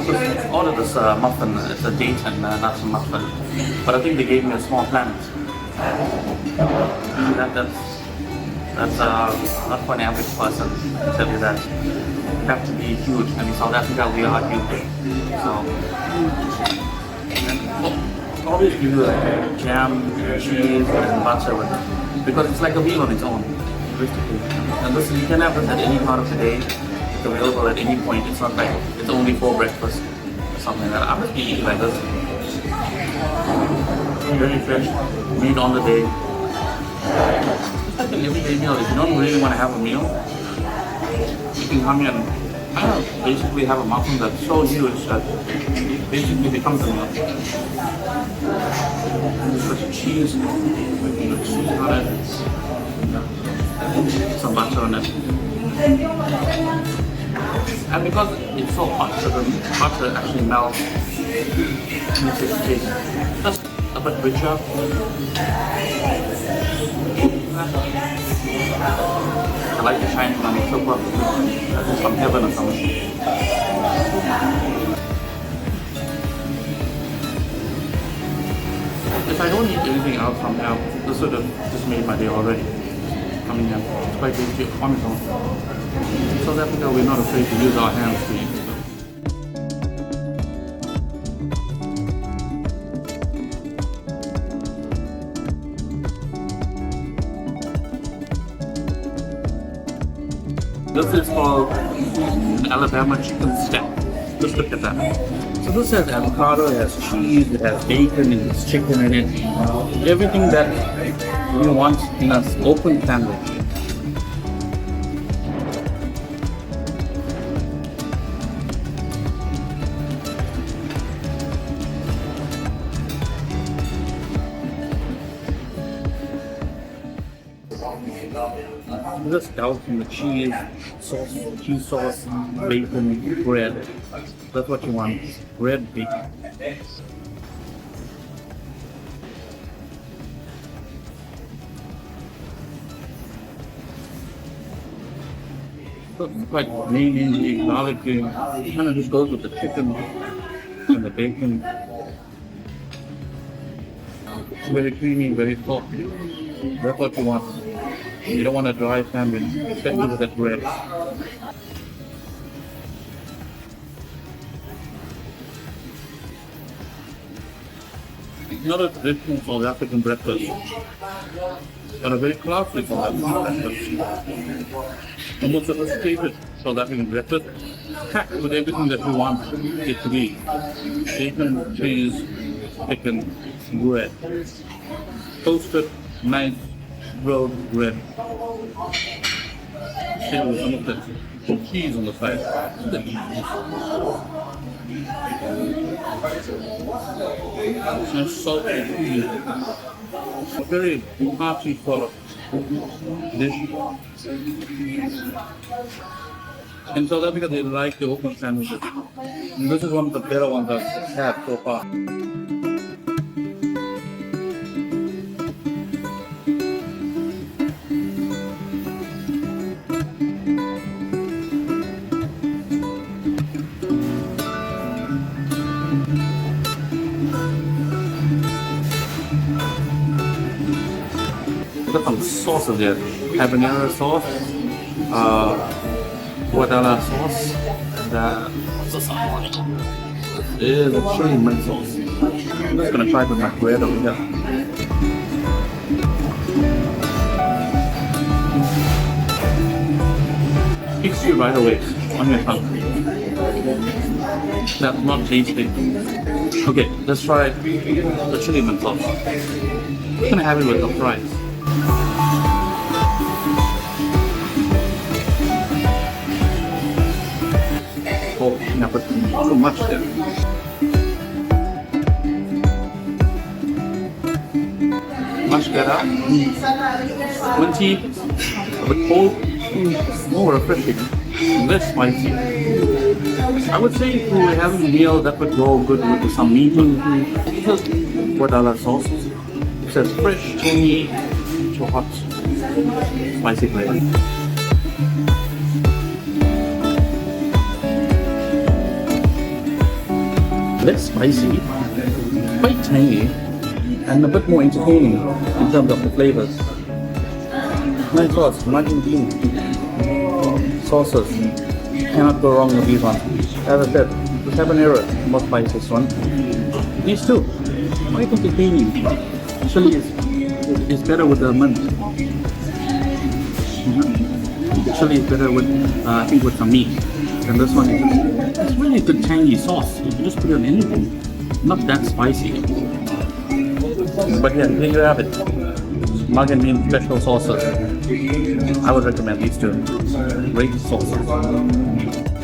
I ordered this muffin. It's a date and nuts muffin, but I think they gave me a small planet. That's not for an average person. I tell you that. You have to be huge, and in South Africa we are huge. So, and always give you jam, cheese, and butter with it, because it's like a meal on its own. Basically. And this, you can have this at any part of the day. It's available at any point. It's not like it's only for breakfast or something like that. I'm just eating like this. Very fresh, made on the day. It's like an everyday meal. If you don't really want to have a meal, you can come here and basically have a muffin that's so huge that it basically becomes a meal. There's cheese, cheese on it, some butter on it. And because it's so hot, so the butter actually melts, makes it taste just a bit richer. I like the shine when it's so perfect. That's from heaven or something. If I don't eat anything else from here, this would have just made my day already. Coming here, it's quite tasty on its own. In South Africa, we're not afraid to use our hands to eat. This is called an Alabama chicken stack. Just look at that. So this has avocado, it has cheese, it has bacon, it has chicken in it. Everything that you want in an open sandwich. Just dousing the cheese sauce, bacon, bread. That's what you want. Bread, bacon. So it's quite mayonnaise, garlicky. It kind of just goes with the chicken and the bacon. It's very creamy, very soft. That's what you want. You don't want a dry sandwich, especially with that bread. It's not a traditional South African breakfast, but a very classic South African breakfast. A more sophisticated South African breakfast, packed with everything that we want it to be. Bacon, cheese, chicken, bread. Toasted, nice, grilled bread. Filled with some of the cheese on the side. Nice salty cheese. A very hearty sort of dish. In South Africa, they like the open sandwiches. And this is one of the better ones I've had so far. Got some sauces there. Habanero sauce, guadala sauce, what's this one? It is a chili mint sauce. I'm just gonna try it with my bread over here. Hits you right away on your tongue. That's not tasty. Okay, let's try the chili mint sauce. I'm gonna have it with the fries. Oh, I put too much there. Much better. Minty, a bit cold, something more refreshing, less spicy. I would say if we were having a meal that would go good with some meat. What other sauces? It says fresh, tangy, so hot, spicy flavor. Less spicy, quite tangy, and a bit more entertaining in terms of the flavors. Nice sauce, Mugg Bean sauces. Cannot go wrong with these ones. As I said, the habanero, most spiciest one. These two, quite entertaining. Chili is better with the mint. The chili is better with, I think, with some meat. And this one it's really a good tangy sauce. You can just put it on anything. Not that spicy. But yeah, there you have it. Mugg Bean special sauces. I would recommend these two. Great sauces.